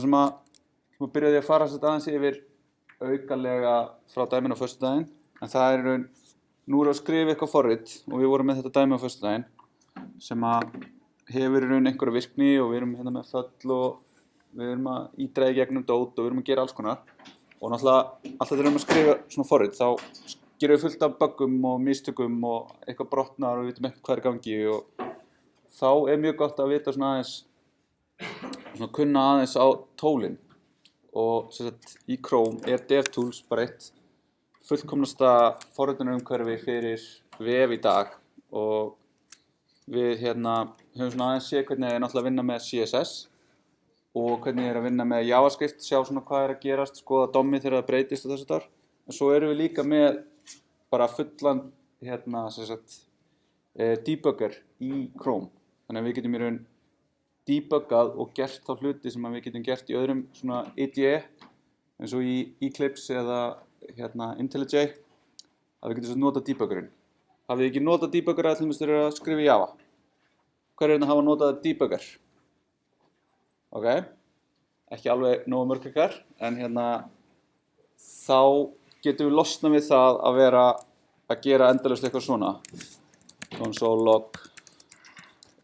sem byrjaði að fara þetta aðeins yfir aukalega frá dæminu á föstudaginn, en það nú að skrifa eitthvað forrit og við vorum með þetta dæmi á föstudaginn sem hefur í raun einhverja virkni og við erum hérna með föll og við erum að ídra í gegnum dót og við erum að gera alls konar og náttúrulega alltaf þegar við erum að skrifa svona forrit þá gerum við fullt af buggum og mistökum og eitthvað brotnar og við vitum ekki hvað í gangi og þá mjög gott að vita svona aðeins svona kunna aðeins á tólin og sem sagt í Chrome DevTools bara eitt fullkomnasta forritunarumhverfi fyrir vef í dag og við höfum svona aðeins séð hvernig náttúrulega að vinna með CSS og hvernig að vinna með JavaScript, sjá svona hvað að gerast, skoða DOM þegar það breytist og þess að þar. En svo erum við líka með bara fullan sem sagt debugger í Chrome. Þannig að við getum í raun debuggað og gert þá hluti sem við getum gert í öðrum svona IDE eins og í Eclipse eða IntelliJ að við getum notað debuggerinn. Hafið þið ekki notað debugger til dæmis þegar að skrifa í Java? Hver að hafa notað debugger? Ok, ekki alveg nógu mörg ykkar, en þá getum við losnað við það að vera að gera endalaust eitthvað svona. Console log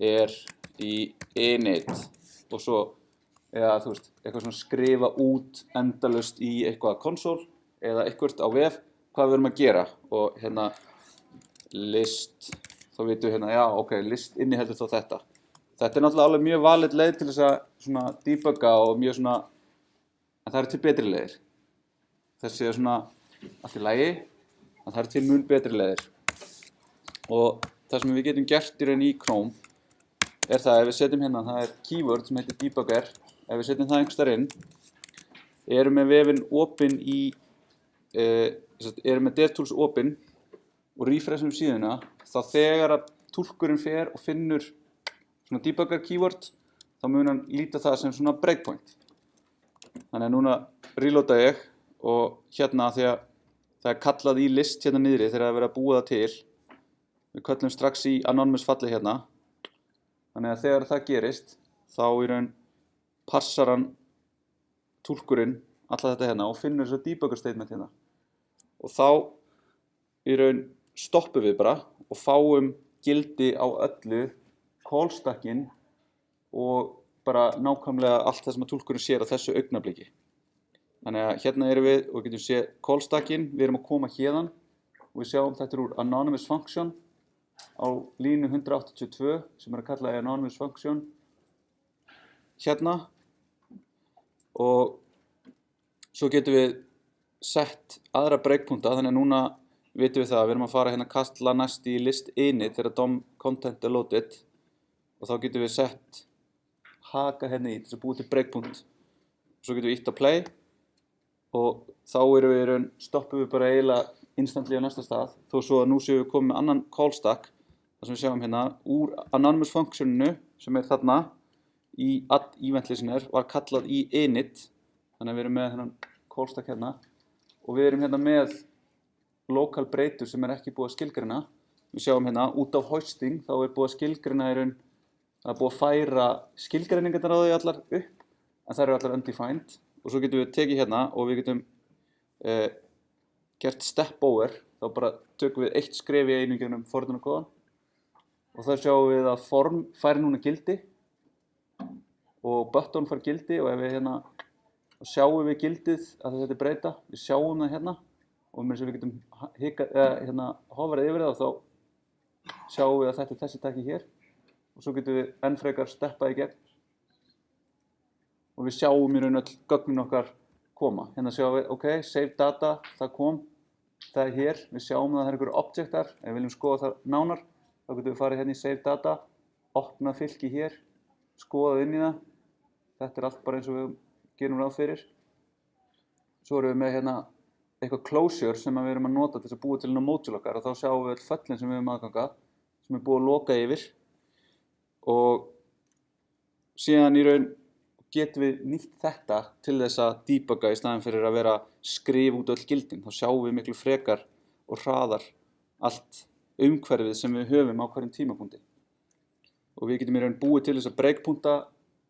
í init og svo, eða þú veist, eitthvað svona skrifa út endalaust í eitthvað console eða eitthvað á vef, hvað við erum að gera og list, þá vitum við já, ok, list inniheldur þá þetta. Þetta náttúrulega alveg mjög valid leið til þess að svona debugga og mjög svona, en það til betri leiðir. Þessi svona allt í lagi, en það til mun betri leiðir. Og það sem við getum gert í raun í Chrome það ef við setjum það keyword sem heitir debugger, ef við setjum það einhvers staðar inn, erum með vefinn opinn erum með DevTools opinn og refreshum síðuna, þá þegar að túlkurinn fer og finnur svona debugger keyword, þá mun hann líta það sem svona breakpoint. Þannig að núna reloada ég og því að það kallað í list niðri þegar það verið að búa það til. Við köllum strax í anonymous falli Þannig að þegar það gerist, þá í raun passar hann túlkurinn alltaf þetta og finnur þessu debugger statement Og þá í raun stoppum við bara og fáum gildi á öllu callstackin og bara nákvæmlega allt það sem að túlkurinn sér á þessu augnabliki. Þannig að erum við og getum séð callstackin, við erum að koma héðan og við sjáum þetta úr anonymous function á línu 182 sem að kalla anonymous function og svo getum við sett aðra breakpunta, þannig að núna vitum við það að við erum að fara að kalla næst í list init þegar DOM content loaded og þá getum við sett haka í til þess að búa til breakpunkt. Svo getum við ítt á play og þá stoppum við bara eiginlega instantly á næsta stað, þó svo að nú séum við komið með annan callstack, þar sem við sjáum úr anonymous functioninu sem þarna í add event listener var kallað í init, þannig að við erum með þennan callstack og við erum með local breytur sem ekki búið að skilgreina. Við sjáum út af hosting, þá búið að skilgreina það búið að færa skilgreiningarnar á þau allar upp, en það eru allar undefined og svo getum við tekið og við getum gert step over, þá bara tökum við eitt skref í einu gegnum forritunarkóðan og þá sjáum við að form fær núna gildi og button fær gildi og ef við þá sjáum við gildið að þetta breyta, við sjáum það og með þess að við getum hoverað yfir það og þá sjáum við að þetta þessi taki hér og svo getum við enn frekar steppað í gegn og við sjáum í raun öll gögnin okkar koma. Sjáum við, ok, save data, það kom, það hér, við sjáum að það einhverjir objektar, ef við viljum skoða það nánar, þá getum við farið í save data, opna fylki hér, skoða inn í það, þetta allt bara eins og við gerum ráð fyrir. Svo erum við með eitthvað closure sem við erum að nota til að búa til módul okkar og þá sjáum við öll föllin sem við erum aðganga, sem búið að loka yfir og síðan í raun getum við nýtt þetta til þess að debugga í staðinn fyrir að vera skrifa út öll gildin. Þá sjáum við miklu frekar og hraðar allt umhverfið sem við höfum á hverjum tímapunkti. Og við getum í raun búið til þess að breakpunta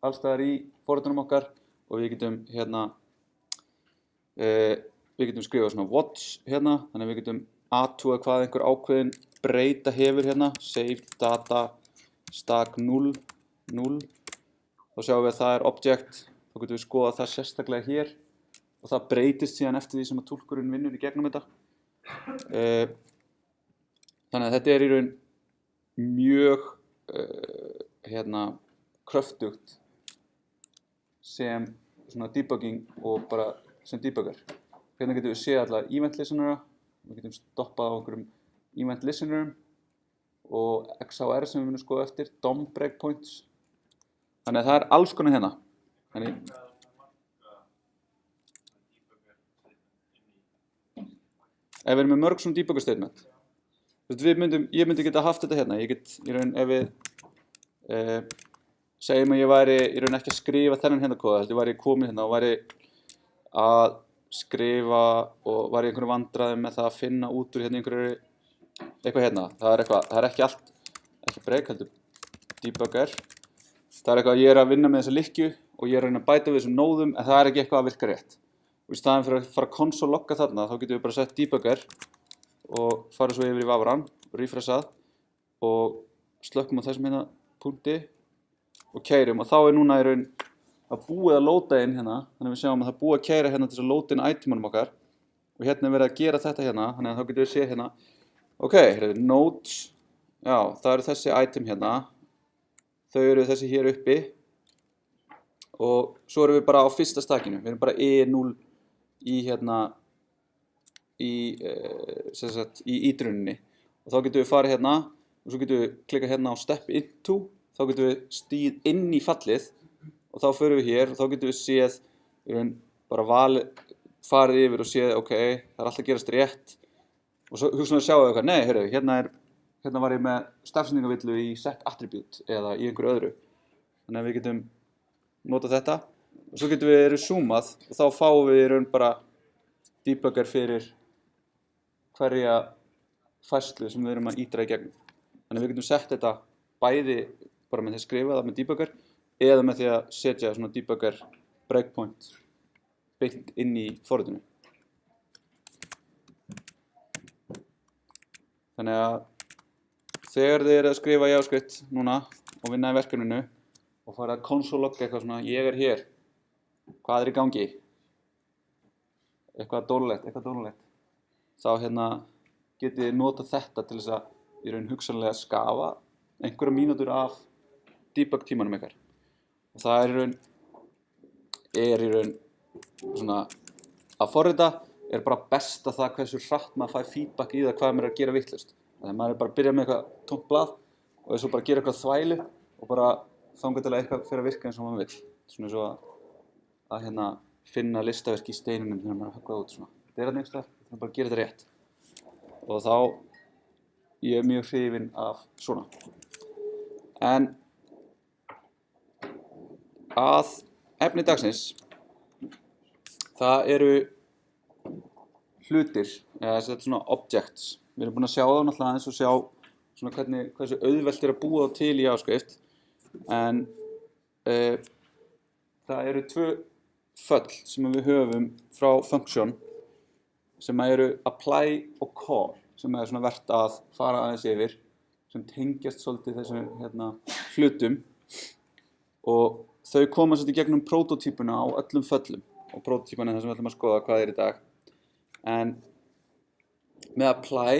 alls staðar í forritunum okkar og við getum hérna við getum skrifað svona watch hérna, þannig að við getum athugað hvað einhver ákveðin breyta hefur hérna, save data stack 0, 0. Þá sjáum við að það object, þá getum við skoðað það sérstaklega hér og það breytist síðan eftir því sem að túlkurinn vinnur í gegnum þetta. Þannig að þetta í raun mjög kröftugt sem svona debugging og bara sem debugger. Hérna getum við séð alla event listenera, við getum stoppað á einhverjum event listenerum og XHR sem við munum skoða eftir, DOM breakpoints. Þannig að það alls konar hérna. Þannig ef við erum með mörg svona debugger statement. Ég myndi geta haft þetta hérna. Ég get í raun ef við segjum að ég væri í raun ekki að skrifa þennan hérna kóða, heldur ég væri komin hérna og væri að skrifa og var í einhverju vandræðum með það að finna út úr hérna einhverju eitthvað hérna. Það er ekki allt, ekki break, heldur debugger. Það er eitthvað, ég að vinna með þessa lykkju og ég að reyna að bæta við þessum nóðum en það ekki eitthvað að virka rétt. Og í staðinn fyrir að fara console logga þarna, þá getum við bara sett debugger og fara svo yfir í Vavaran, refreshað og slökkum á þessum hérna punkti og keyrum og þá núna í raun að búið að loada inn hérna, þannig að við sjáum að það búið að keyra hérna til þess að loada inn itemunum okkar og hérna verið að gera þetta hérna, þannig að þá getum við séð hérna ok, hérna nodes, já, það eru þessi item hérna, þau eru þessi hér uppi og svo erum við bara á fyrsta stakinu, við erum bara E0 í hérna í ídruninni og þá getum við farið hérna og svo getum við klikkað hérna á step into, þá getum við stíð inn í fallið og þá förum við hér og þá getum við séð bara farið yfir og séð ok, það alltaf gerast rétt og svo hugsaum við að sjá eitthvað, nei, heyrðu, hérna var ég með stafsetningavillu í set attribute eða í einhverju öðru þannig að við getum notað þetta og svo getum við zoomað og þá fáum við bara debugger fyrir hverja færslu sem við erum að ídra í gegnum þannig að við getum sett þetta bæði bara með því að skrifa það með debugger eða með því að setja svona debugger breakpoint beint inn í forritinu. Þannig að þegar þið eru að skrifa JavaScript núna og vinna í verkefninu og fara að console logga eitthvað svona, ég hér, hvað í gangi? Eitthvað dónalegt. Þá getið þið notað þetta til þess að í raun hugsanlega skafa einhverja mínútur af debug tímanum ykkar. Og það í raun svona að forrita bara besta það hversu hratt maður fær feedback í það hvað maður að gera vitlaust. Þannig að maður bara að byrja með eitthvað tómt blað og svo bara gera eitthvað þvælu og bara þangað til að eitthvað fyrir að virka eins og maður vill. Svona svo að finna listaverk í steinunum þegar maður höggvað út svona. Þetta þarna einhvers staðar, það bara að gera þetta rétt. Og þá ég mjög hrifinn af svona. En að efni dagsins, það eru hlutir, eða þetta svona objects. Við erum búin að sjá það náttúrulega aðeins og sjá svona hversu auðvelt að búa það til í JavaScript. En það eru tvö föll sem við höfum frá function sem eru apply og call sem svona vert að fara aðeins yfir sem tengjast svolítið þessum hlutum og þau koma svolítið í gegnum prototípuna á öllum föllum og prototípan það sem við ætlum að skoða hvað í dag. En með apply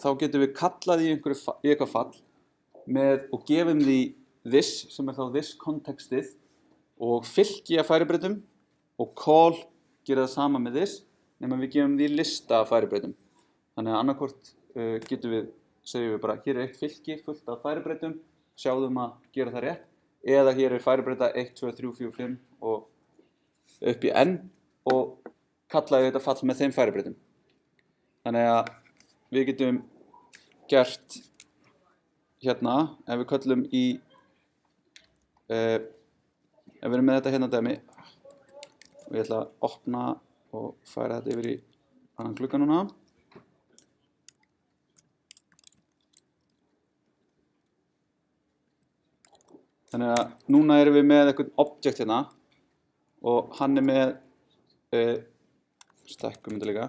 þá getum við kallað í eitthvað fall og gefum því this sem þá this kontextið og fylki af færibreytum og call gera það sama með this nema við gefum því lista af færibreytum. Þannig að annarkvort segjum við bara hér eitt fylki fullt af færibreytum, sjáum að gera það rétt eða hér færibreyta 1, 2, 3, 4, 5 og upp í n og kallaði þetta fall með þeim færibreytum. Þannig að við getum gert hérna, ef við köllum í, ef við erum með þetta hérna dæmi og ég ætla að opna og færa þetta yfir í annan glugga núna. Þannig að núna erum við með eitthvað object hérna og hann með stækkum þetta líka,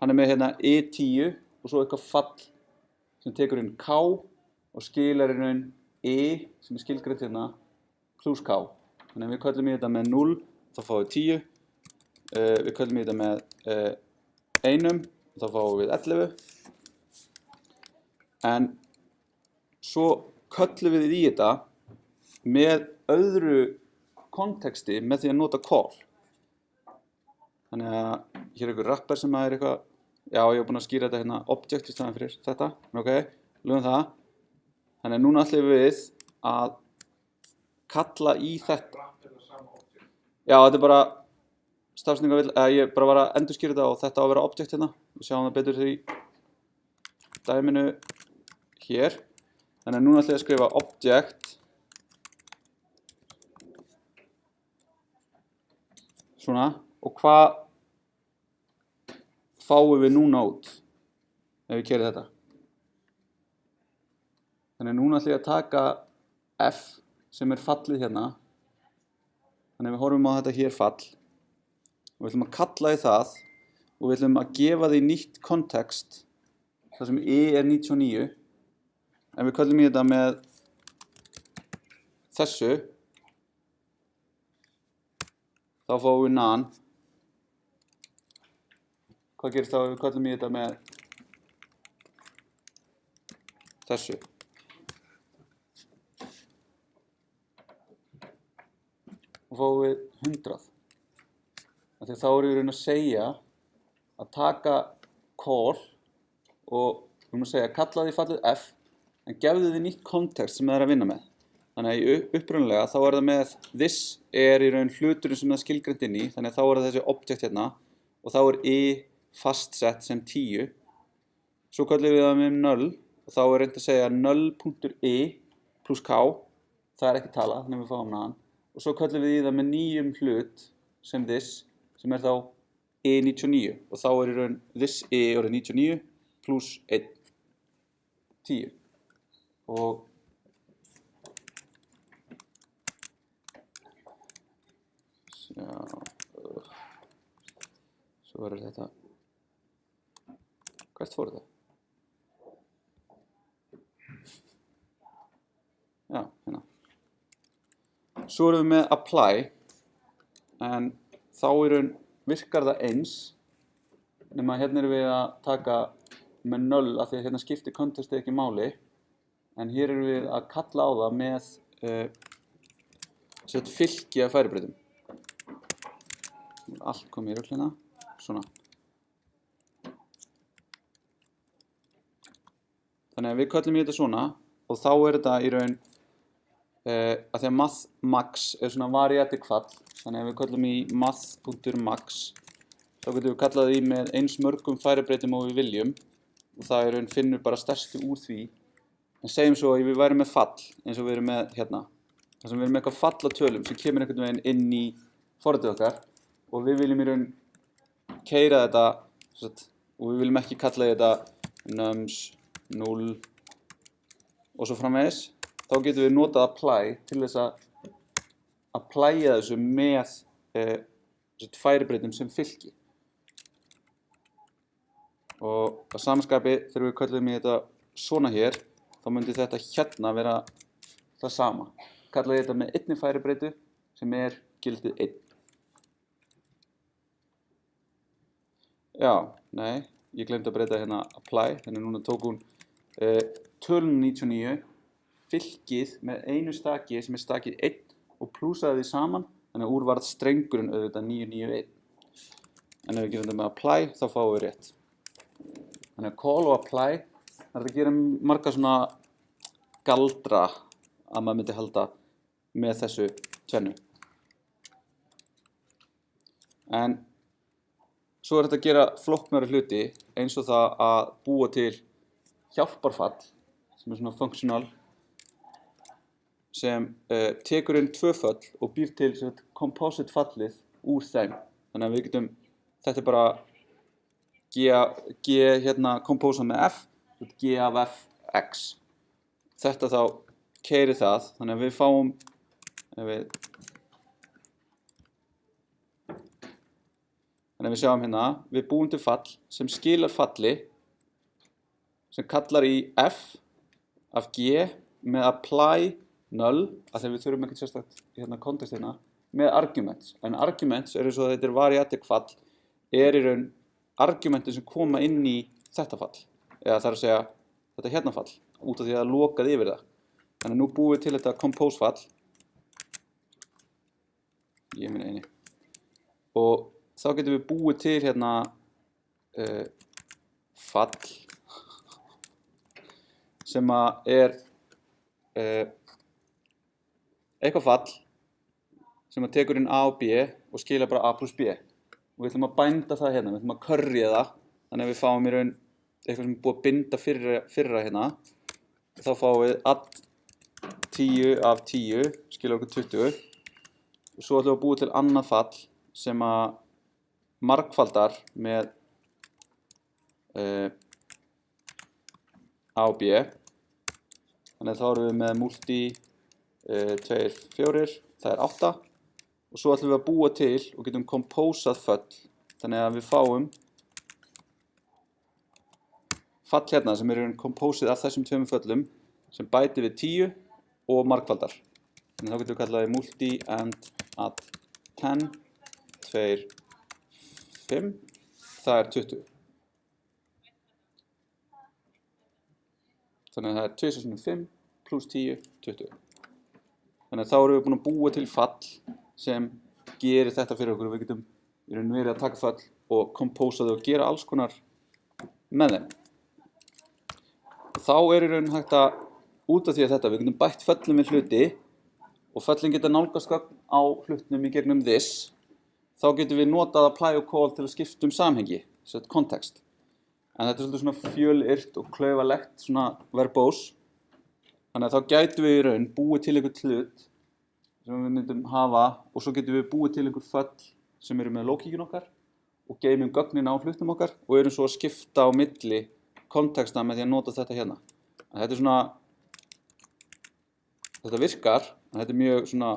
hann með hérna E10 og svo eitthvað fall sem tekur inn K og skilar inn E sem skilgreint hérna plus K. Þannig að við köllum í þetta með 0, þá fáum við 10, við köllum í þetta með 1, þá fáum við 11, en svo köllum við í þetta með öðru konteksti með því að nota call. Þannig að hér er einhver wrapper sem er eitthvað, já ég hef búin að skýra þetta hérna object í staðan fyrir þetta, ok, lögum það. Þannig að núna ætlum við að kalla í þetta. Já, þetta er bara stafsningavill, ég bara var að endurskýra þetta og þetta á að vera object hérna. Við sjáum það betur því dæminu hér. Þannig að núna ætlum ég að skrifa object svona, og hvað fáum við núna út ef við kerum þetta. Þannig að núna ætlum ég að taka F sem er fallið hérna. Þannig að við horfum á þetta hér fall og við ætlum að kalla í það og við ætlum að gefa því nýtt kontekst þar sem E er 99. En við köllum í þetta með þessu, þá fáum við nan. Hvað gerist þá ef við köllum í þetta með þessu? Og fáum við 100. Þegar þá erum við raun að segja að taka call og við erum að segja kalla því fallið F en gefðu því nýtt kontekst sem það er að vinna með. Þannig að upprunalega þá er það með this er í raun hluturinn sem það er skilgreint inn í, þannig að þá er það þessi object hérna og þá er E fastsett sem 10. Svo köllum við það með null og þá er reynd að segja null.e plus k, það er ekki tala, þannig að við fáum naðan. Og svo köllum við í það með nýjum hlut sem this, sem er þá E99 og þá er í raun this E orðið 99 plus 1, 10. Og svo verður þetta, hvert fór þetta? Já, hérna. Svo erum við með apply, en þá í raun virkar það eins, nema hérna erum við að taka með null af því að hérna skiptir kontextið ekki máli, en hér erum við að kalla á það með fylki af færibreytum. Allt komið í ruglina, svona. Þannig að við köllum í þetta svona og þá er þetta í raun að því að math.max er svona variatic fall, þannig að við köllum í math.max þá getum við kallað í með eins mörgum færibreytum og við viljum og það í raun finnur bara stærstu úr því. En segjum svo að við værum með fall eins og við erum með hérna, þar sem við erum með eitthvað fall af tölum sem kemur einhvern veginn inn í forritið okkar og við viljum í raun keyra þetta og við viljum ekki kalla þetta nums 0 og svo framvegis, þá getum við notað apply til þess að applya þessu með færibreytum sem fylki. Og að samanskapi þegar við köllum í þetta svona hér, þá myndi þetta hérna vera það sama. Kallaði þetta með einni færibreytu sem er gildið 1. Já, nei, ég glemdi að breyta hérna apply, þannig núna tók hún tölun 99, fylkið með einu staki sem er stakið 1 og plúsaði því saman, þannig að úr varð strengurinn auðvitað 991. En ef við gerum þetta með apply, þá fáum við rétt. Þannig að call og apply, það er að gera marga svona galdra að maður myndi halda með þessu tvennu. En svo er þetta að gera flóknari hluti eins og það að búa til hjálparfall sem er svona functional sem tekur inn 2 föll og býr til composite fallið úr þeim. Þannig að við getum, þetta er bara G hérna composa með F, G af F X. Þetta þá keyrir það, þannig að við fáum, ef við Þannig að við sjáum hérna, við búum til fall sem skilar falli sem kallar í f af g með apply null, af því við þurfum ekkert sérstakt hérna kontekst hérna, með arguments. En arguments eru svo að þetta er variatic fall, er í raun argumentin sem koma inn í þetta fall, eða það er að segja þetta hérna fall, út af því að það lokaði yfir það. Þannig að nú búum við til þetta compose fall, ég minn eini, og þá getum við búið til hérna fall sem að er eitthvað fall sem að tekur inn A og B og skila bara A plus B. Og við ætlum að bænda það hérna, við ætlum að currya það, þannig að við fáum í raun eitthvað sem er búið að binda fyrra hérna. Þá fáum við add 10 af 10, skila okkur 20. Og svo ætlum við að búið til annað fall sem að margfaldar með A og B. Þannig að þá erum við með multi 2, 4, það er 8. Og svo ætlum við að búa til og getum komposað föll. Þannig að við fáum fall hérna sem er komposið af þessum tveimur föllum sem bæti við 10 og margfaldar. Þannig að þá getum við kallaði multi and add 10, 2, 5, það er 20. Þannig að það er 2 sinnum 5 pluss 10, 20. Þannig að þá erum við búin að búa til fall sem gerir þetta fyrir okkur og við getum í raun verið að taka fall og kompósa þau og gera alls konar með þeim. Þá er í raun hægt að út af því að þetta, við getum bætt föllum við hluti og föllin geta nálgast gögn á hlutnum í gegnum this, þá getum við notað apply og call til að skipta samhengi, set kontekst. En þetta er svolítið svona fjölyrt og klaufalegt, svona verbose. Þannig að þá gætum við í raun búið til einhvern hlut sem við myndum hafa og svo getum við búið til einhver föll sem eru með lógíkin okkar og geymum gögnin á hlutnum okkar og erum svo að skipta á milli konteksta með því að nota þetta hérna. En þetta er svona, þetta virkar, en þetta er mjög svona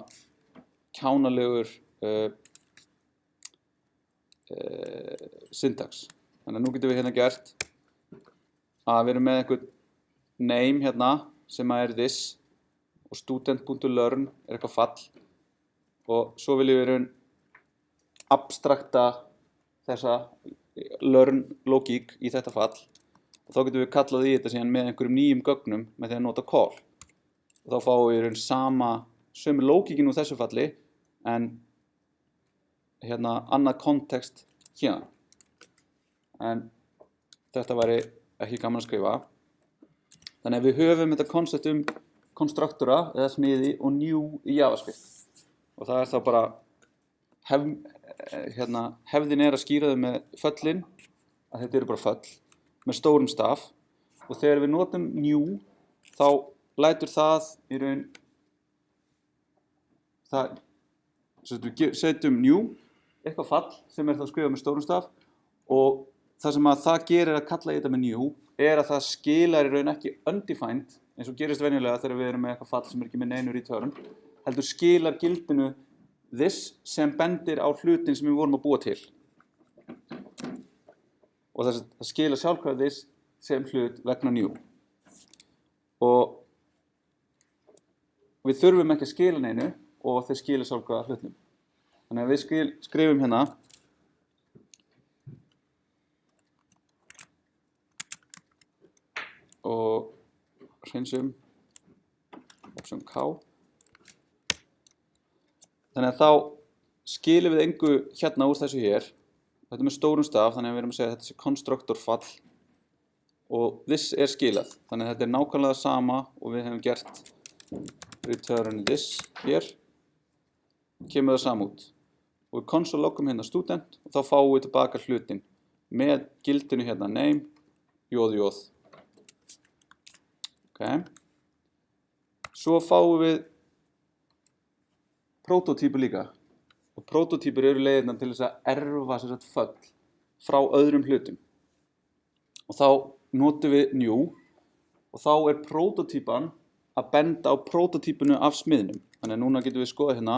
kjánalegur syntax. Þannig að nú getum við hérna gert að við erum með einhvern name hérna sem er this og student.learn er eitthvað fall og svo viljum við abstrakta þessa learn logík í þetta fall og þá getum við kallað í þetta síðan með einhverjum nýjum gögnum með því að nota call og þá fáum við sömu logíkin úr þessu falli en hérna annað kontekst hérna. En þetta væri ekki gaman að skrifa. Þannig að við höfum þetta koncept konstruktora eða smiði og new í JavaScript. Og það er þá bara hefðin er að skýra þau með föllin, að þetta eru bara föll, með stórum staf. Og þegar við notum new, þá lætur það í raun, við setjum new, eitthvað fall sem er þá skrifað með stórum staf og það sem að það gerir að kalla í þetta með new er að það skilar í raun ekki undefined eins og gerist venjulega þegar við erum með eitthvað fall sem er ekki með neinu return heldur skilar gildinu this sem bendir á hlutin sem við vorum að búa til og það skilar sjálfkrafa this sem hlut vegna new og við þurfum ekki að skila neinu og þeir skila sjálfkrafa hlutnum þannig að við skrifum hérna og hreinsum option K þannig að þá skilum við engu hérna úr þessu hér þetta er með stórum staf þannig að við erum að segja að þetta sé konstruktor fall og this er skilað þannig að þetta er nákvæmlega sama og við hefum gert return this hér kemur það sama út og við console loggum hérna student og þá fáum við tilbaka hlutin með gildinu hérna name jóð Okay. Svo fáum við prototípur líka og prototípur eru leiðirnar til þess að erfa föll frá öðrum hlutum og þá notum við new og þá er prototípan að benda á prototípunu af smiðnum þannig að núna getum við skoða hérna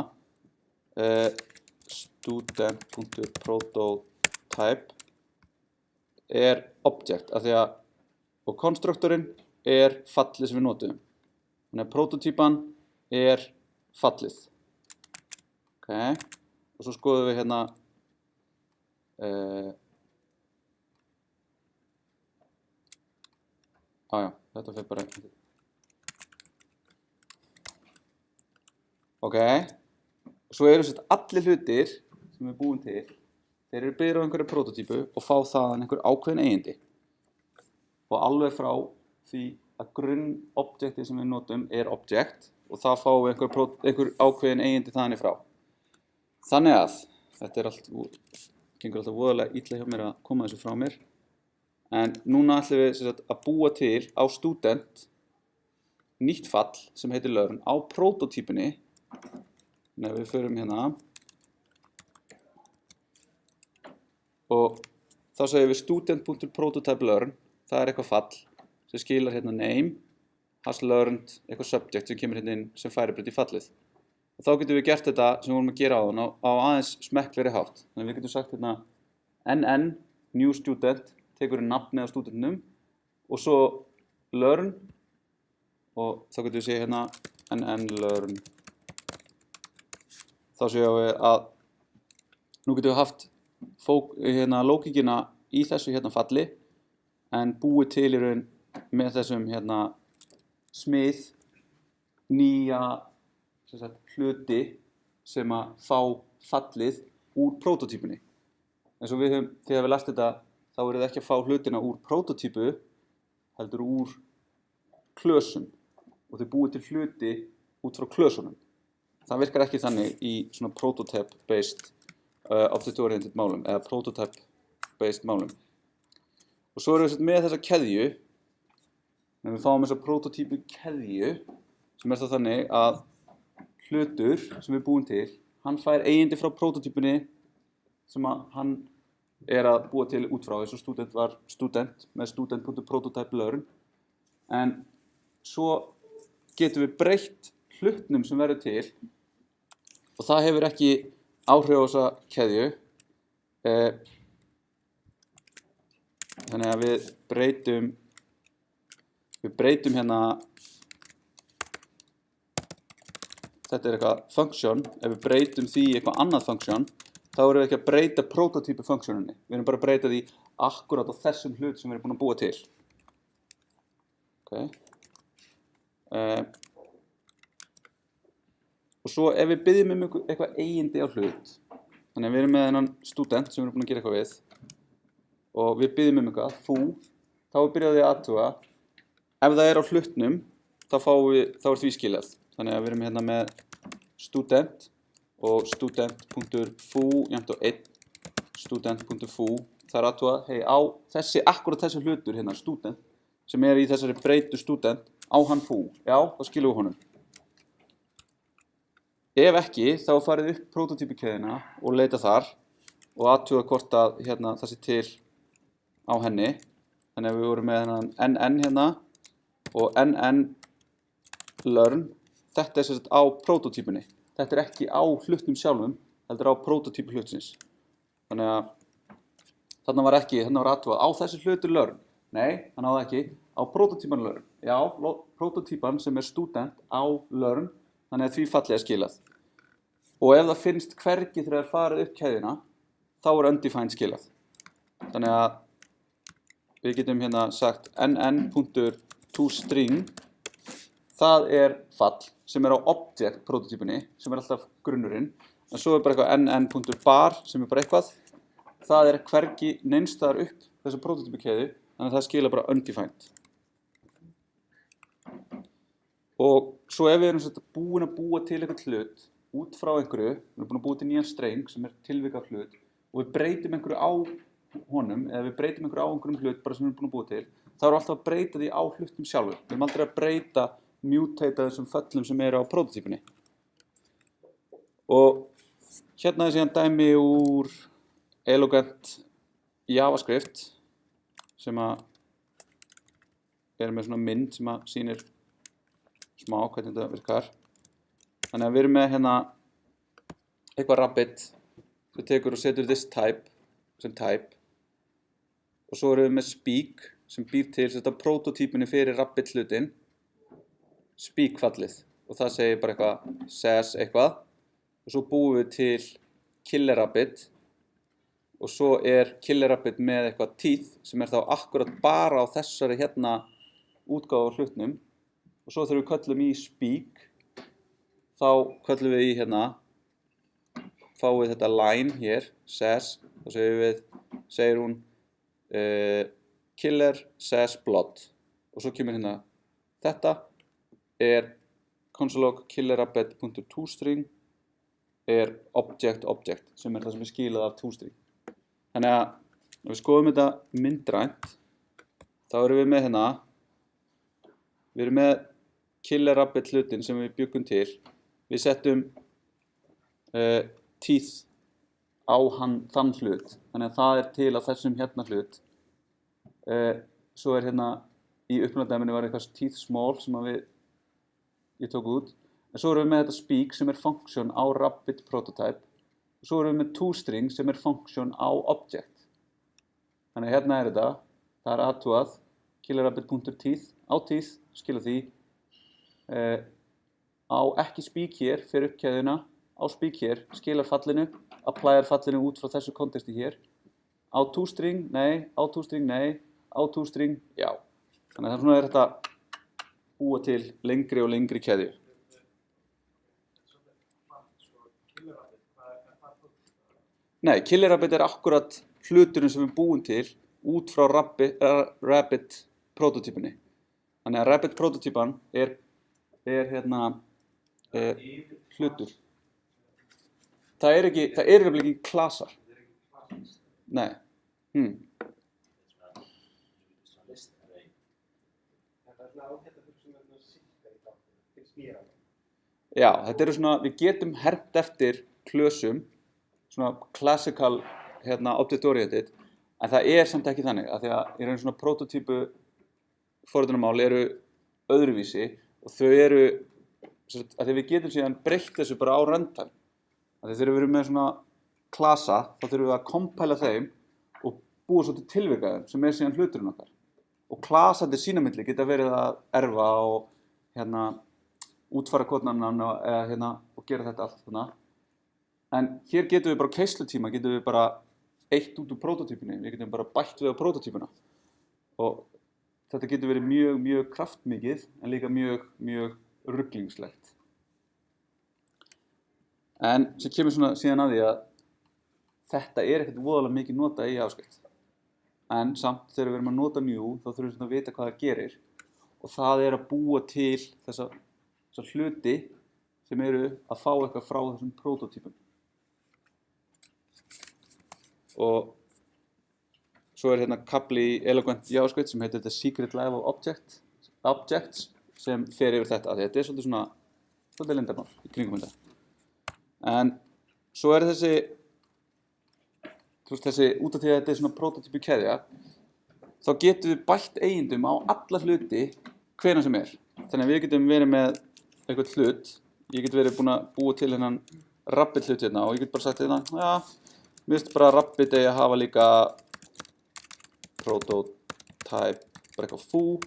student.prototype type er object af því að og konstruktorinn er fallið sem við notum. Þannig að prototýpan er fallið. Okay. Og svo skoðum við hérna þetta fyrir bara ok, svo eru allir hlutir sem við búum til þeir eru byggðir á einhverju prototýpu og fá þaðan einhver ákveðin eigindi og alveg frá því að grunnobjekti sem við notum er object og það fáum við einhver ákveðin eigindi þaðan í frá. Þannig að þetta er allt gengur alltaf voðalega illa hjá mér að koma þessu frá mér en núna ætlum við að búa til á student nýtt fall sem heitir learn á prototýpunni. Nei, við förum hérna og þá segjum við student.prototype learn, það er eitthvað fall sem skilar hérna name, has learned, eitthvað subject sem kemur hérna inn sem færibreyt í fallið. Og þá getum við gert þetta sem við vorum að gera á þann á aðeins smekklegri hátt. Þannig við getum sagt hérna nn new student tekur nafnið á studentinum og svo learn og þá getum við segja hérna nn learn. Þá séum við að nú getum við haft hérna lógikina í þessu hérna falli en búið til í raun með þessum hérna smið nýja hluti sem að fá fallið úr prototýpunni. En svo þegar við læst þetta þá eru það ekki að fá hlutina úr prototýpu heldur úr klösum og þau búið til hluti út frá klösunum. Það virkar ekki þannig í svona prototype-based object-oriented málum eða prototype-based málum. Og svo erum við með þessa keðju en við fáum þessa prototýpu keðju sem er það þannig að hlutur sem við búum til hann fær eigindi frá prototýpunni sem að hann er að búa til út frá eins og student var student með student.prototype learn en svo getum við breytt hlutnum sem verður til og það hefur ekki áhrif á þessa keðju þannig að við breytum hérna þetta er eitthvað function ef við breytum því eitthvað annað function þá erum við ekki að breyta prototýpu functioninni við erum bara að breyta því akkurat á þessum hlut sem við erum búin að búa til ok og svo ef við byggjum eitthvað eigindi á hlut þannig að við erum með þennan student sem við erum búin að gera eitthvað við og við byggjum eitthvað foo þá er byrjaði að athuga ef það er á hlutnum þá er því skilað þannig að við erum hérna með student og student.foo jafnt á 1 student.foo það er aðtúa, hei á akkurat þessi hlutur hérna, student sem er í þessari breytu student á hann foo, já, þá skilum við honum ef ekki, þá farið upp prototýpukeðina og leita þar og aðtúa hvort að hérna, það sé til á henni þannig að við vorum með nn hérna og nn learn þetta er sem sagt á prototýpunni þetta er ekki á hlutnum sjálfum heldur á prototýpu hlutsins þannig að þarna var aðtúað á þessi hlutur learn nei, hann á það ekki á prototýpan learn já, prototýpan sem er student á learn þannig að því fallið er skilað og ef það finnst hvergi þegar það er farið upp keðjuna þá er undefined skilað þannig að við getum hérna sagt nn.toString það er fall sem er á object prototýpunni sem er alltaf grunnurinn en svo er bara eitthvað nn.bar sem er bara eitthvað það er hvergi neinstaðar upp þessu prototýpukeðju þannig að það skila bara undefined og svo ef við erum búin að búa til eitthvað hlut út frá einhverju við erum búin að búa til nýjan streng sem er tilvikað hlut og við breytum einhverju á honum eða við breytum einhverju á einhverjum hlut bara sem við erum búin að búa til þá erum við alltaf að breyta því á hlutum sjálfur við erum aldrei að breyta mutate þessum föllum sem eru á prototýpunni og hérna er síðan dæmi úr elegant JavaScript sem að er með svona mynd sem að sýnir smá hvernig þetta virkar þannig að við erum með hérna eitthvað rabbit sem tekur og setur this type sem type og svo erum við með speak sem býr til þetta prototípunni fyrir Rabbit hlutin, speak fallið og það segir bara eitthvað says eitthvað og svo búum við til killer Rabbit og svo killer Rabbit með eitthvað teeth sem þá akkurat bara á þessari hérna útgáfu af hlutnum og svo þegar við köllum í speak þá köllum við í hérna fáum við þetta line hér, says og segir hún killer says blood og svo kemur hérna þetta console.log killerrabbit.toString object sem það sem skilað af toString. Þannig að ef við skoðum þetta myndrænt þá erum við með hérna við erum með killerrabbit hlutin sem við bjuggum til við settum teeth á þann hlut þannig að það til á þessum hérna hlut svo hérna í upprunalega var eitthvað teeth small sem ég tók út en svo erum við með þetta speak sem function á Rabbit prototype og svo erum við með toString sem function á object þannig að hérna þetta það athugað killerrabbit.teeth á teeth skila því á ekki speak hér fyrir uppkæðuna á speak hér skilar fallinu applyar fallinu út frá þessu kontexti hér á toString, nei, á toString, nei á toString, já þannig að svona þetta búa til lengri og lengri keðju nei, killer Rabbit akkurat hluturinn sem við búum til út frá Rabbit prototípunni þannig að Rabbit prototípan hérna hlutur það ekki klasar nei já, þetta svona við getum hermt eftir klösum svona classical object oriented en það samt ekki þannig af því að í raun svona prototípu forritunarmál eru öðruvísi og þau af því við getum síðan breytt þessu bara á runtime af því þegar við erum með svona klasa þá þurfum við að compila þeim og búa svo til tilvikaðum sem síðan hluturinn okkar og klasandi sínamilli geta verið að erfa og útfæra kódnafn og gera þetta allt þarna en hér getum við bara keislutíma getum við bara eitt út úr prototípunni við getum bara bætt við á prototípuna og þetta getur verið mjög kraftmikið en líka mjög ruglingslegt en sem kemur svona síðan að því að þetta ekkert voðalega mikið notað í JavaScript en samt þegar við erum að nota new þá þurfum við að vita hvað það gerir og það að búa til þessa hluti sem að fá eitthvað frá þessum prototípum og svo hérna kafli í Eloquent JavaScript sem heitir The Secret Life of Objects sem fer yfir þetta þetta svolítið leyndarmál í kringum þetta en svo þessi út af því að þetta svona prototípu keðja þá getum við bætt eigendum á alla hluti hvenær sem þannig að við getum verið með eitthvað hlut ég get verið búin að búa til hennan Rabbit hlut hérna og ég get bara sagt hérna já, mér finnst bara Rabbit að hafa líka prototype bara eitthvað foo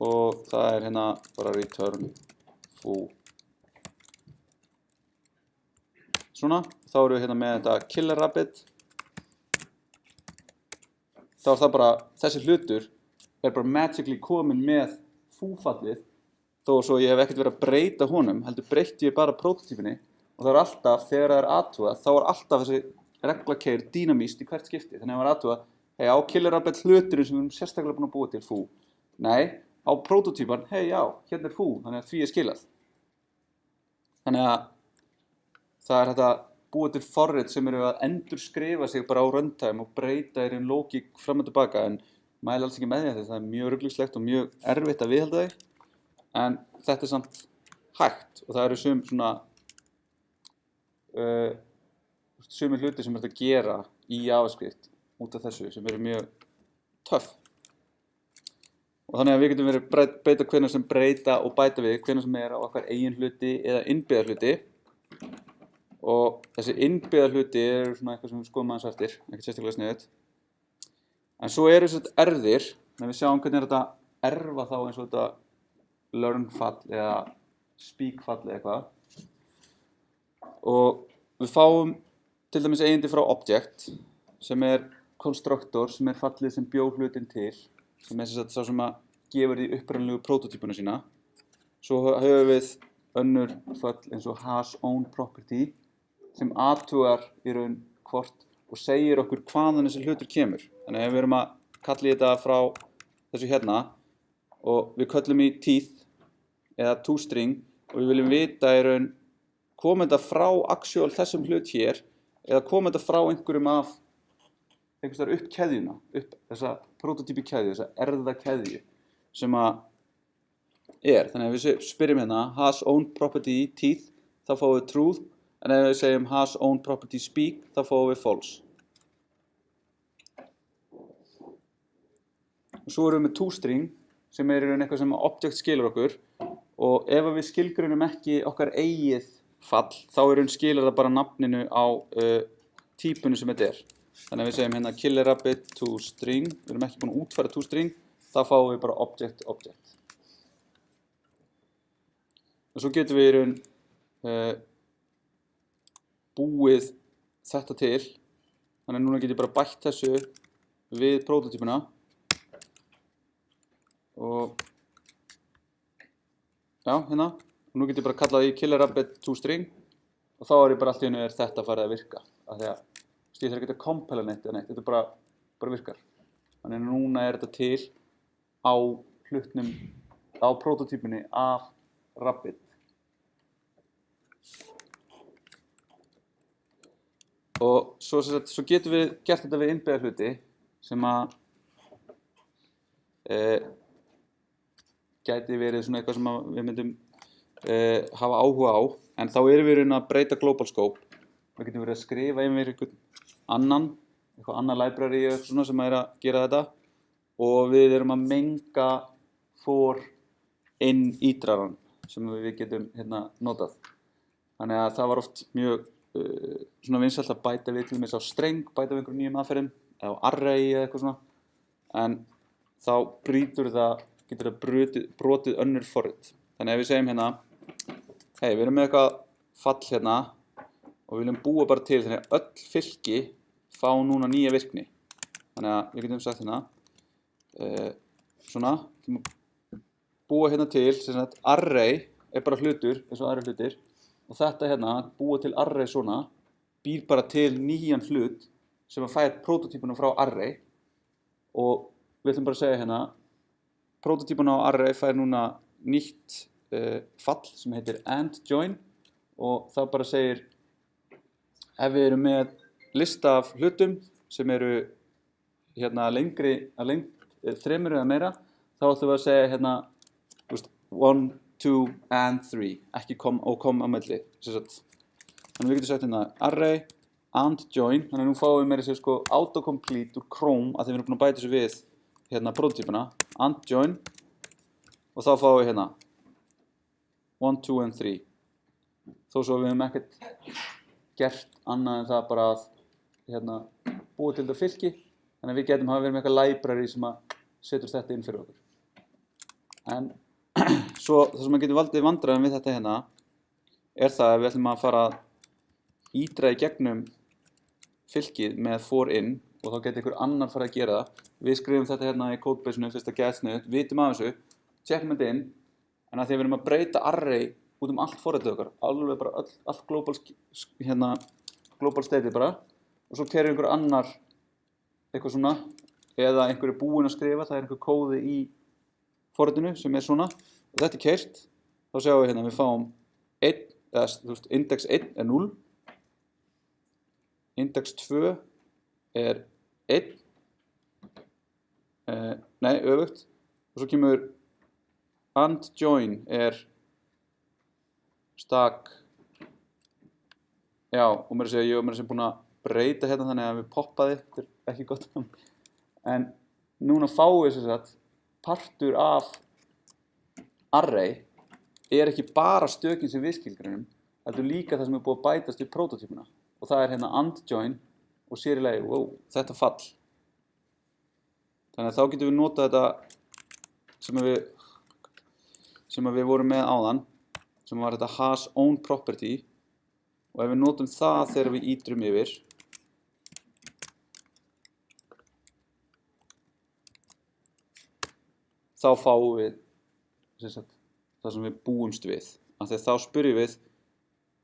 og það hérna bara return foo svona, þá erum við hérna með þetta killer Rabbit þá það bara, þessi hlutur bara magically komin með foo-fallið þó svo ég hef ekkert verið að breyta honum heldur breytti ég bara prototípunni og það alltaf, þegar það athugað þá alltaf þessi regla keyrð dýnamíst í hvert skipti þannig að það athugað, hei á killer Rabbit hluturinn sem við erum sérstaklega búin að búa til foo nei, á prototípan, hei já, hérna foo þannig að því skilað þannig að það hægt að búa til forrit sem að endurskrifa sig bara á runtime og breyta í lógík fram og tilbaka en mæli alls ekki með því að það mjög ruglingslegt og mjög erfitt að viðhalda þig en þetta samt hægt og það eru sumir hluti sem að gera í JavaScript út af þessu sem mjög töff og þannig að við getum verið breyta hvenær sem breyta og bæta við hvenær sem á okkar eigin hluti eða innbyggðar hluti og þessi innbyggða hluti eru svona eitthvað sem við skoðum aðeins eftir, ekkert sérstaklega sniðugt. En svo eru þessi erfðir, þannig við sjáum hvernig þetta erfa þá eins og þetta learn-fall eða speak-fall eða eitthvað. Og við fáum til dæmis eigindi frá object sem constructor sem fallið sem bjó hlutin til, sem sá sem að gefur því upprunalegu prototípuna sína. Svo höfum við önnur fall eins og has own property sem athugar í raun hvort og segir okkur hvaðan þessi hlutur kemur. Þannig ef við erum að kalla í þetta frá þessu hérna og við köllum í teeth eða toString og við viljum vita í raun kom þetta frá actual þessum hlut hér eða kom þetta frá einhverjum af einhvers þar upp keðjuna, upp þessa prototípi keðju, þessa erfða keðju sem að Þannig að við spyrjum hérna has own property teeth, þá fáum við true, en ef við segjum has own property speak, þá fáum við false. Og svo erum við með toString sem í raun eitthvað sem object skilur okkur og ef við skilgreinum ekki okkar eigið fall, þá í raun skilur það bara nafninu á típunu sem þetta Þannig að við segjum hérna killerrabbit toString, við erum ekki búin að útfæra toString, þá fáum við bara object. Og svo getum við í raun búið þetta til, þannig að núna get ég bara bætt þessu við prototípuna og já, hérna, og nú get ég bara kallað í killerrabbit toString og þá ég bara allt í einu þetta farið að virka af því að ég þarf ekki að kompela neitt eða neitt, þetta bara virkar. Þannig að núna þetta til á hlutnum, á prototípunni af Rabbit. Og svo getum við gert þetta við innbyggða hluti sem að gæti verið svona eitthvað sem við myndum hafa áhuga á, en þá erum við að breyta global scope. Við getum verið að skrifa yfir eitthvað annan library svona sem að gera þetta og við erum að menga for in ídraran sem við getum notað. Þannig að það var oft mjög svona vinsælt að bæta við til dæmis á streng, bæta við einhverjum nýjum aðferðum eða á array eða eitthvað svona, en þá getur það brotið önnur forrit. Þannig að við segjum hérna, hey, við erum með eitthvað fall hérna og við viljum búa bara til þannig að öll fylki fá núna nýja virkni. Þannig að við getum sagt hérna, svona, búa hérna til, sem sagt, array bara hlutur eins og aðrir hlutir og þetta hérna, búa til array svona, býr bara til nýjan hlut sem að fær prototípuna frá array og við ætlum bara að segja hérna, prototípuna á array fær núna nýtt fall sem heitir and join og það bara segir ef við erum með lista af hlutum sem eru hérna lengri að lengd 3 eða meira, þá ætlum við að segja hérna 1, 2 and 3, ekki kom á milli. Þannig við getum sagt hérna array and join, þannig að nú fáum við meira sér sko autocomplete úr Chrome að því við erum búin að bæta þessu við hérna prototípuna and join og þá fáum við hérna 1, 2 and 3. Þó svo við hefum ekkert gert annað en það bara að hérna, búa til þetta fylki, þannig að við getum hafa verið með eitthvað library sem að setur þetta inn fyrir okkur. En svo það sem að getum valdið vandræðum við þetta hérna það að við ætlum að fara að ídra í gegnum fylkið með for in og þá getur einhver annar farið að gera það. Við skrifum þetta hérna í codebase-unu fyrst að geta sniðut, vitum af þessu, checkum þetta inn, en að því að við erum að breyta array út allt forritið okkar, alveg bara allt global state bara og svo keyrir einhver annar eitthvað svona eða einhver búinn að skrifa, það einhver kóði í forritinu sem svona og þetta keyrt, þá sjáum við hérna við fáum 1, eða index 1 0, index 2 1, nei öfugt og svo kemur and join stak já, og mér að segja, ég var mér að segja búin að breyta hérna þannig að við poppaði, þetta ekki gott en núna fáum við sem sagt partur af array ekki bara stökin sem við skilgreinum heldur líka það sem búið að bætast við prototípuna. Og það hérna and-join og sér í lagi, wow, þetta fall. Þannig að þá getum við notað þetta sem við vorum með áðan, sem var þetta has own property. Og ef við notum það þegar við ítrum yfir, þá fáum við það sem við búumst við. Af því að þá spyrjum við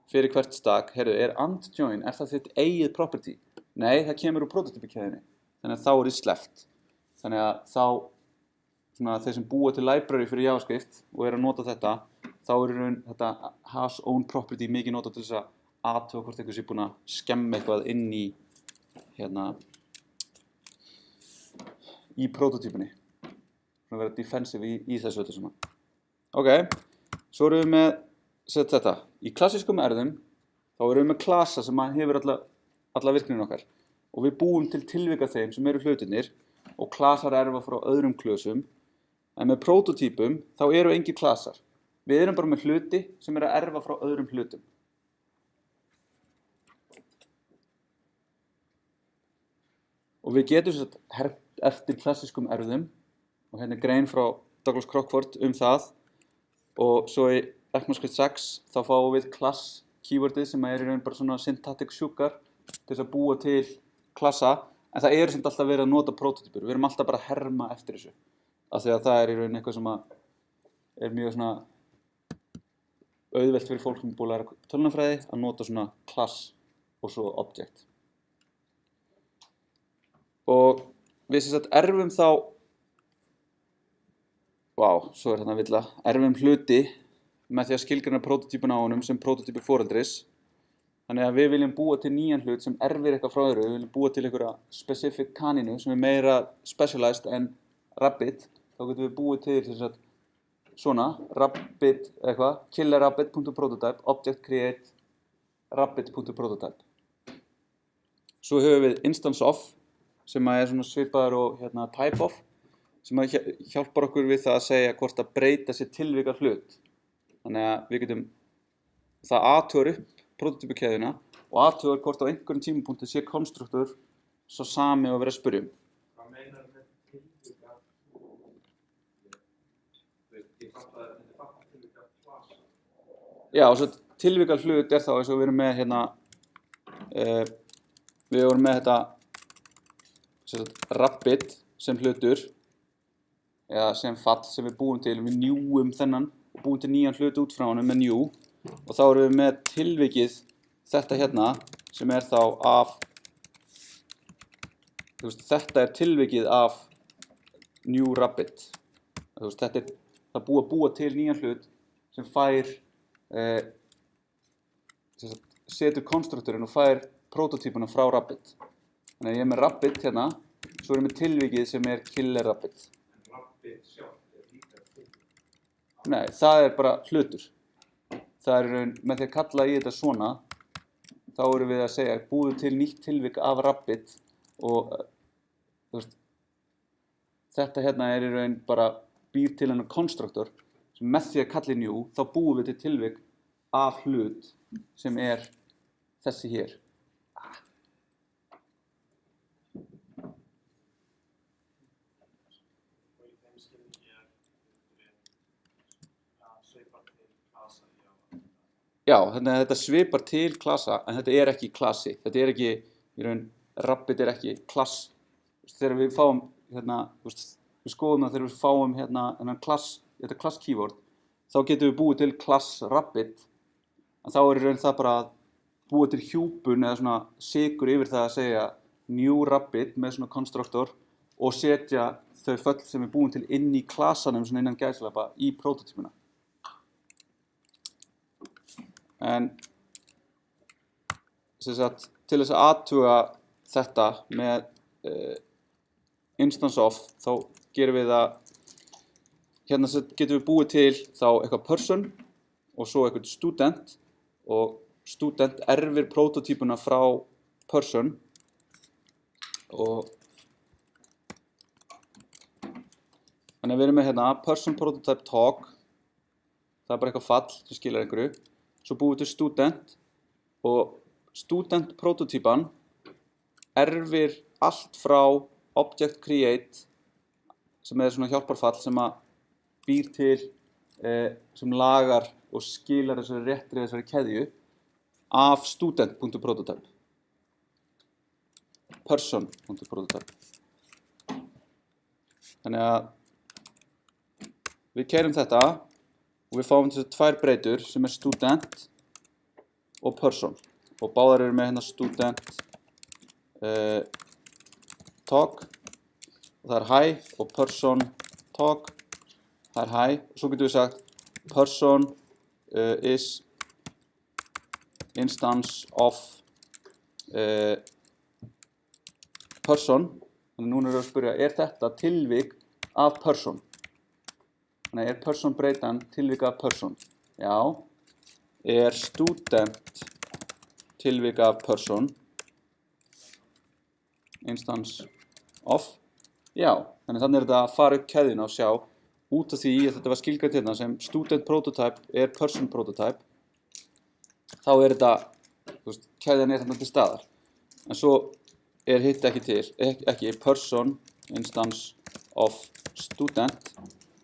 fyrir hvert stak, heyrðu, and-join, það þitt eigið property? Nei, það kemur úr prototypikeðjunni. Þannig að þá því sleppt. Þannig að þá, þeir sem búa til library fyrir JavaScript og að nota þetta, þá þetta has own property mikið notað til þess að athuga hvort einhver sé búinn að skemma eitthvað inn í prototypunni. Svona vera defensive í þessu öllu saman. Ok, svo erum við með þetta. Í klassískum erðum, þá erum við með klasa sem hefur alla virkninu okkar. Og við búum til tilvika þeim sem eru hlutirnir og klasar erfa frá öðrum klösum. En með prototypum, þá eru engin klasar. Við erum bara með hluti sem að erfa frá öðrum hlutum. Og við getum hermt eftir klassískum erðum og hérna grein frá Douglas Crockford það og svo í ECMAScript 6 þá fáum við class keywordið sem í raun bara svona syntactic sjúkar til þess að búa til klassa en það samt alltaf verið að nota prototypur. Við erum alltaf bara að herma eftir þessu af því að það í raun eitthvað sem mjög svona auðvelt fyrir fólk sem búið að læra tölvunarfræði að nota svona class og svo object. Og við erfum þá svo þarna villa, erfum hluti með því að skilgreina prototypuna á honum sem prototypu foreldris. Þannig að við viljum búa til nýjan hlut sem erfir eitthvað frá öðru. Við viljum búa til einhverja specific kanínu sem meira specialized en rabbit. Þá getum við búið til svona rabbit eitthvað, killer rabbit.prototype, object create rabbit.prototype. Svo höfum við instance of sem svona svipaður og type of sem hjálpar okkur við það að segja hvort að breyta sér tilvika hlut. Þannig að við getum það athugar upp prototypukeðjuna og athugar hvort á einhverjum tímapunkti sé konstruktor svo sami og vera að spyrja Hvað meinar með tilvika? Ég fatt að tilvika klasa. Já, og svo tilvika hlut þá eins og við erum með við vorum með þetta rabbit sem hlutur eða sem fall sem við búum til, við njúum þennan og búum til nýjan hlut út frá honum með new og þá erum við með tilvikið þetta sem þá af þetta tilvikið af new rabbit þetta það búa til nýjan hlut sem fær setur konstruktorinn og fær prototypuna frá rabbit þannig að ég með rabbit svo erum við tilvikið sem killer rabbit Rabbit sjálf líka tilvik. Nei, það bara hlutur. Það með því að kalla í þetta svona, þá erum við að segja búðu til nýtt tilvik af rabbit og þetta í raun bara býr til hennar konstruktor sem með því að kalla í new, þá búum við til tilvik af hlut sem þessi hér. Já, þannig að þetta svipar til klasa, en þetta ekki klasi. Þetta ekki, í raun, rabbit ekki klass. Þegar við fáum, við skoðum það þegar við fáum þetta klass keyword, þá getum við búið til klass rabbit, en þá í raun það bara að búið til hjúpun eða svona sigur yfir það að segja new rabbit með svona konstruktor og setja þau föll sem við búum til inn í klasanum svona innan gæsalappa í prototypuna. En til þess að athuga þetta með instance of þá gerum við það getum við búið til þá eitthvað person og svo eitthvað student og student erfir prototypuna frá person og þannig að við erum með person prototype talk það bara eitthvað fall sem skilar einhverju svo búum við til student og student prototypan erfir allt frá object create sem svona hjálparfall sem að býr til sem lagar og skilar þessari keðju af student.prototype person.prototype. Þannig að við keyrum þetta og við fáum þessi tvær breytur sem student og person og báðar eru með hérna student talk og það hi og person talk, það hi og svo getum við sagt person is instance of person. Þannig núna erum við að spyrja, þetta tilvik af person? Þannig person breytan tilvik af person? Já. Student tilvik af person? Instance of? Já. Þannig þetta að fara upp keðjuna og sjá út af því að þetta var skilgreint hérna sem student prototype person prototype. Þá þetta, keðjan þarna til staðar. En svo hitt ekki til, ekki person instance of student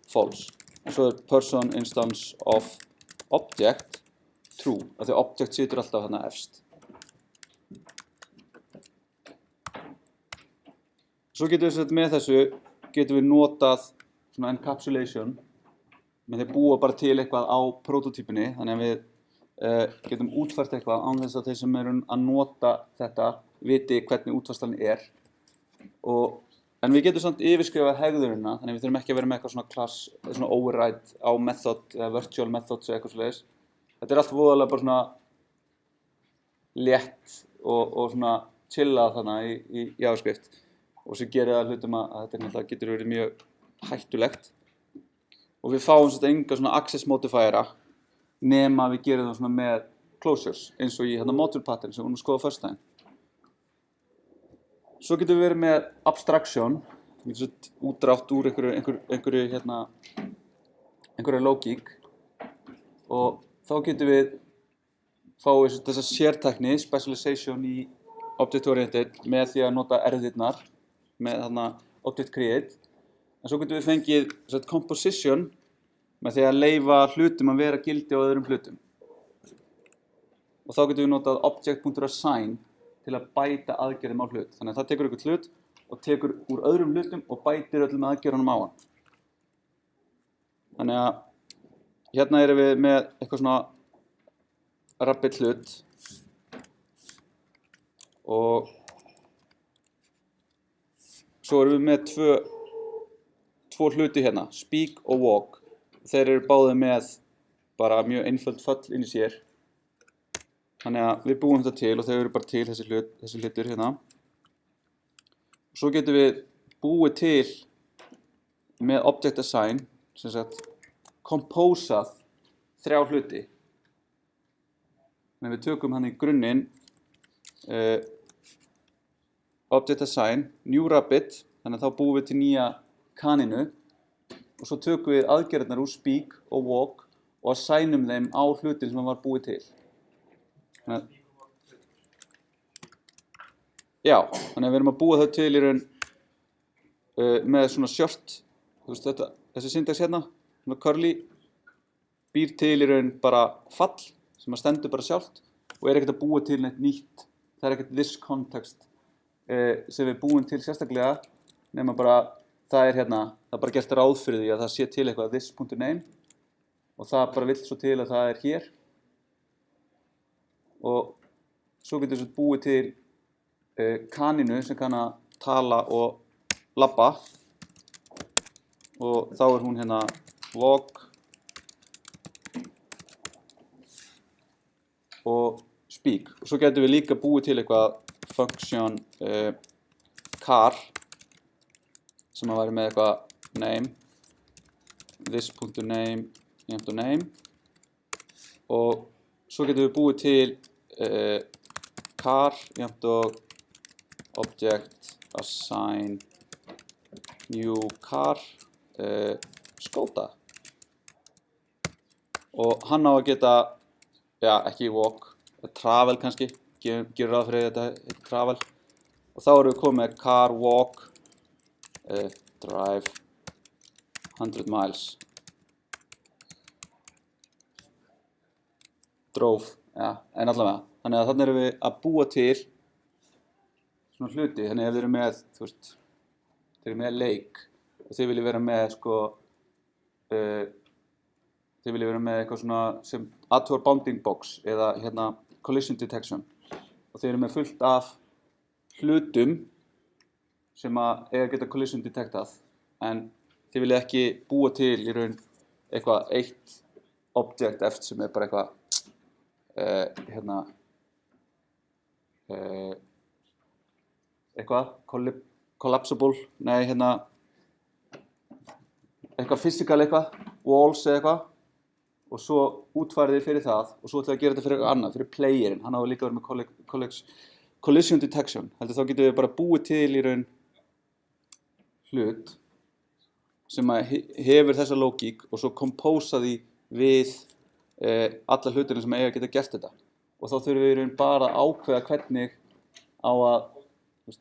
false. Og svo person instance of object true, af því object situr alltaf þarna efst. Svo getum við með þessu getum við notað svona encapsulation með því að búa bara til eitthvað á prototypunni, þannig að við getum útfært eitthvað án þess að þeir sem eru að nota þetta viti hvernig útfærslan en við getum samt yfirskrifað hegðunina, þannig að við þurfum ekki að vera með eitthvað svona class, svona override á method eða virtual methods eða eitthvað svoleiðis. Þetta allt voðalega bara svona létt og svona chillað þarna í JavaScript og sem gerir það hlutum að þetta náttúrulega getur verið mjög hættulegt og við fáum enga svona access modifiera nema við gerum það svona með closures eins og í module pattern sem við vorum að skoða fyrst daginn. Svo getum við verið með abstraction, útdrátt úr einhverju lógík og þá getum við fáið þessa sértækni, specialization í object oriented með því að nota erðirnar með object create. En svo getum við fengið composition með því að leyfa hlutum að vera gildi á öðrum hlutum. Og þá getum við notað object.assign til að bæta aðgerðum á hlut. Þannig að það tekur einhvern hlut og tekur úr öðrum hlutum og bætir öllum aðgerðunum á hann. Þannig að hérna erum við með eitthvað svona rabbit hlut og svo erum við með tvo hluti hérna, speak og walk. Þeir eru báðir með bara mjög einföld föll inn í sér. Þannig að við búum þetta til og þau eru bara til þessi hlutur hérna. Og svo getum við búið til með object assign, sem sagt, composað 3 hluti. Þannig að við tökum hann í grunninn, object assign, new rabbit, þannig að þá búum við til nýja kaninu og svo tökum við aðgerðirnar úr speak og walk og assignum þeim á hlutin sem var búið til. Já, þannig að við erum að búa þau til í raun með svona short, þessi syntax hérna, svona curly, býr til í raun bara fall sem að stendur bara sjálft og ekkert að búa til neitt nýtt. Það ekkert this context sem við búum til sérstaklega, nema bara það hérna, það bara gert ráð fyrir því að það sé til eitthvað this.name og það bara vill svo til að það hér. Og svo getur við búið til kaninu sem kann að tala og labba og þá hún hérna walk og speak. Og svo getum við líka búið til eitthvað function car sem að væri með eitthvað name this.name name og svo getum við búið til car jafnt og object assign new car skóta og hann á að geta ekki walk, travel kannski, gerum ráð fyrir þetta heitir travel. Og þá erum við komið með car, walk, drive, 100 miles. Drove, en allavega. Þannig að þarna erum við að búa til svona hluti, þannig að ef þið eru með, þú veist, þið eru með leik og þið viljið vera með, sko, þið viljið vera með eitthvað svona sem athugar bounding box eða hérna collision detection og þið eru með fullt af hlutum sem að eiga að geta collision detectað en þið viljið ekki búa til í raun eitthvað eitt object eftir sem bara eitthvað eitthvað collapsible, eitthvað physical eitthvað, walls eða eitthvað og svo útfærið þið fyrir það og svo ætlaði að gera þetta fyrir eitthvað annað, fyrir playerinn, hann á að líka verið með collision detection, heldur þá getum við bara búið til í raun hlut sem að hefur þessa lógík og svo kompósa því við alla hlutina sem eiga að geta gert þetta og þá þurfum við í raun bara að ákveða hvernig á að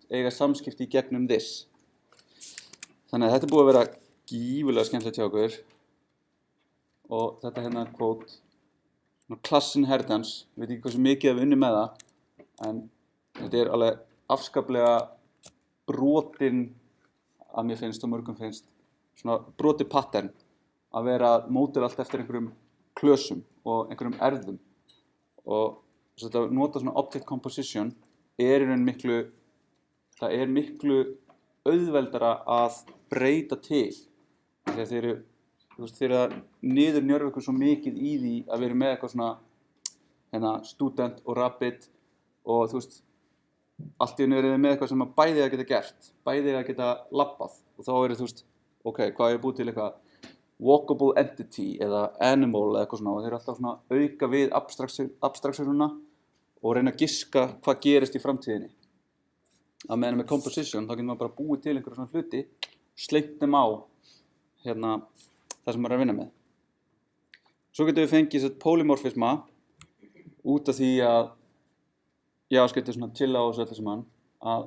eiga samskipti í gegnum this. Þannig að þetta er búið að vera gífurlega skemmtilegt hjá okkur og þetta hérna quote class inheritance, ég veit ekki hversu mikið að við unnum með það en þetta er alveg afskaplega brotin að mér finnst og mörgum finnst svona brotið pattern að vera að módela allt eftir einhverjum klösum og einhverjum erðum og þetta að nota svona object composition er í raun það er miklu auðveldara að breyta til þegar þeir eru að niðurnjörfa ykkur svo mikið í því að við erum með eitthvað svona student og rapid og þú veist allt í einu eru þið með eitthvað sem að bæði að geta gert bæði að geta labbað og þá eru þú veist ok, hvað ég búið til eitthvað walkable entity eða animal eða eitthvað svona og þeir eru alltaf svona auka við abstraktsjónuna og reyna að giska hvað gerist í framtíðinni að meðan með composition þá getur maður bara búið til einhverja svona hluti slengt þeim á það sem maður er að vinna með. Svo getum við fengið polymorfisma út af því að JavaScript svona chilla á þessu öllu saman að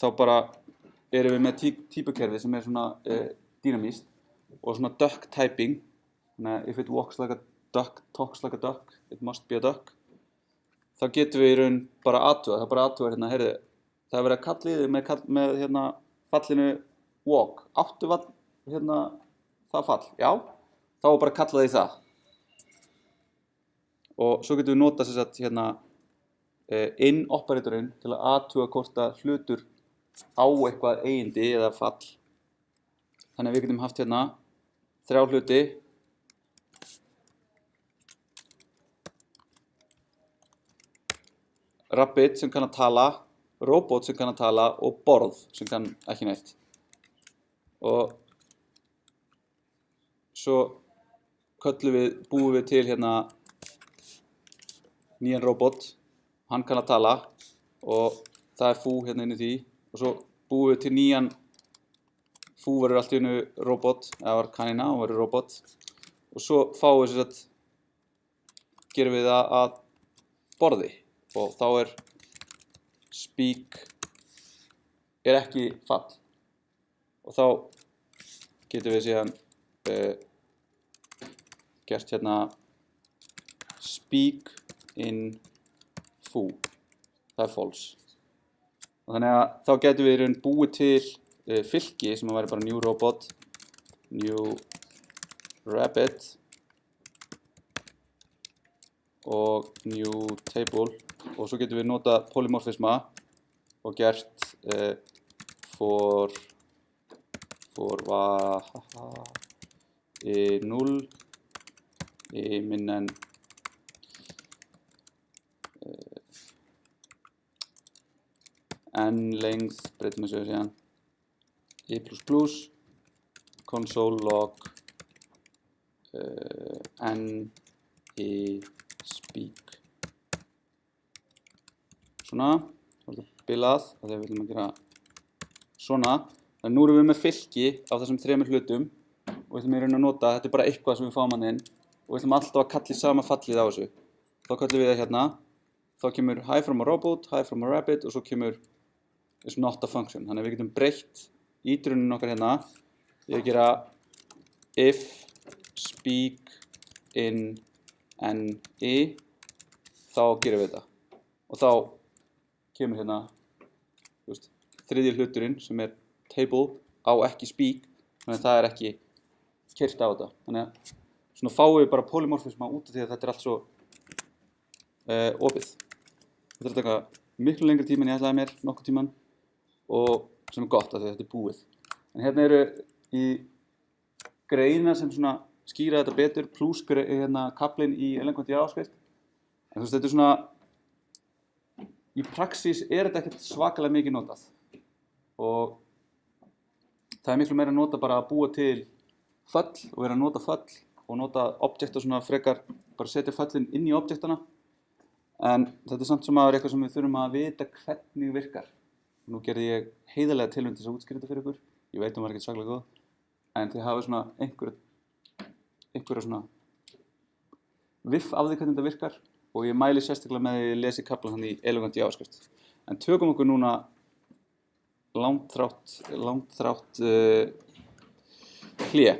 þá bara erum við með típukerfi sem er svona dynamískt og svona duck typing þannig að if it walks like a duck, talks like a duck, it must be a duck þá getum við í raun bara athuga, það bara athuga heyrðu það er verið að kalla í þig með fallinu walk. Áttu það fall? Já. Þá er bara að kalla því það. Og svo getum við notað sem sagt in operatorinn til að athuga hvort að hlutur á eitthvað eigindi eða fall. Þannig að við getum haft 3 hluti. Rabbit sem kann að tala. Robot sem kann að tala og borð sem kann ekki neitt og svo búum við til nýjan robot hann kann að tala og það er fú inn í því og svo búum við til nýjan fú verður allt í einu robot eða var kanina og verður robot og svo fáum við gerum við það að borði og þá er speak er ekki fall og þá getum við síðan gert speak in foo það er false og þannig að þá getum við í raun búið til fylki sem að væri bara new robot new rabbit og new table og svo getum við notað polymorfisma og gert for 0 minna en n length breytum við síðan i++ console log n i speak svona, það er bilað að við viljum að gera svona þannig að nú erum við með fylki af þessum 3 hlutum og við ætlum í raun að nota, þetta er bara eitthvað sem við fáum hann inn og við ætlum alltaf að kalla í sama fallið á þessu þá köllum við það hérna, þá kemur hi from a robot, hi from a rabbit og svo kemur is not a function. Þannig að við getum breytt ítruninu okkar hérna. Ég gera if speak in NI, þá gerum við þetta. Og þá kemur hérna, þú veist, þriðji hluturinn sem table á ekki speak, þannig að það ekki keyrt á þetta. Þannig að svona fáum við bara polymorfisma út af því að þetta allt svo opið. Þetta taka miklu lengri tíma en ég ætlaði mér, nokkuð tíman, og sem gott af því að þetta búið. En hérna eru í greinar sem svona skýra þetta betur, pluss hérna kaflinn í elenquent JavaScript. En þú veist, þetta svona, í praxís þetta ekkert svakalega mikið notað. Og það miklu meira að nota bara að búa til föll og vera að nota föll og nota objekt og svona frekar bara setja föllin inn í objektana. En þetta samt sem aður eitthvað sem við þurfum að vita hvernig virkar. Nú gerði ég heiðarlega tilraun til þess að útskýra þetta fyrir ykkur. Ég veit var ekkert svakalega góð. En þið hafið svona einhverja svona viff af því hvernig þetta virkar. Og ég mæli sérstaklega með því að lesi kaflan hann í elegant JavaScript. En tökum okkur núna langþrátt hlé.